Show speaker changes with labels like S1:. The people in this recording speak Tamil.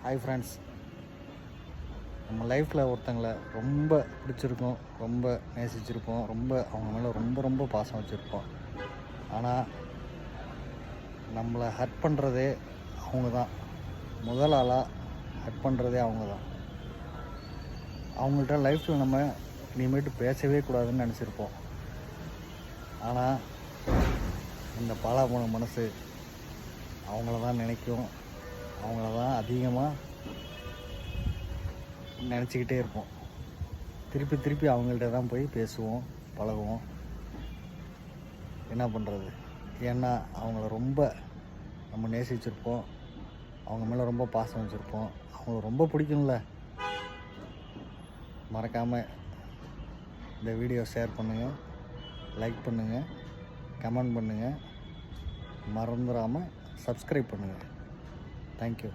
S1: ஹாய் ஃப்ரெண்ட்ஸ், நம்ம லைஃப்பில் ஒருத்தங்களை ரொம்ப பிடிச்சிருக்கோம், ரொம்ப நேசிச்சிருப்போம், ரொம்ப அவங்க மேலே ரொம்ப ரொம்ப பாசம் வச்சுருப்போம். ஆனால் நம்மளை ஹர்ட் பண்ணுறதே அவங்க தான். முதல் ஆளாக ஹர்ட் பண்ணுறதே அவங்க தான். அவங்கள்ட்ட லைஃப்பில் நம்ம இனிமேட்டு பேசவே கூடாதுன்னு நினச்சிருப்போம். ஆனால் இந்த பாழாப்போன மனசு அவங்கள தான் நினைக்கும், அவங்கள தான் அதிகமாக நினச்சிக்கிட்டே இருப்போம். திருப்பி திருப்பி அவங்கள்ட்ட தான் போய் பேசுவோம், பழகுவோம். என்ன பண்ணுறது? ஏன்னா அவங்கள ரொம்ப நம்ம நேசிச்சிருப்போம், அவங்க மேலே ரொம்ப பாசம் வச்சுருப்போம், அவங்கள ரொம்ப பிடிக்கும்ல. மறக்காமல் இந்த வீடியோ ஷேர் பண்ணுங்கள், லைக் பண்ணுங்கள், கமெண்ட் பண்ணுங்கள், மறந்துடாமல் சப்ஸ்கிரைப் பண்ணுங்கள். தேங்க்யூ.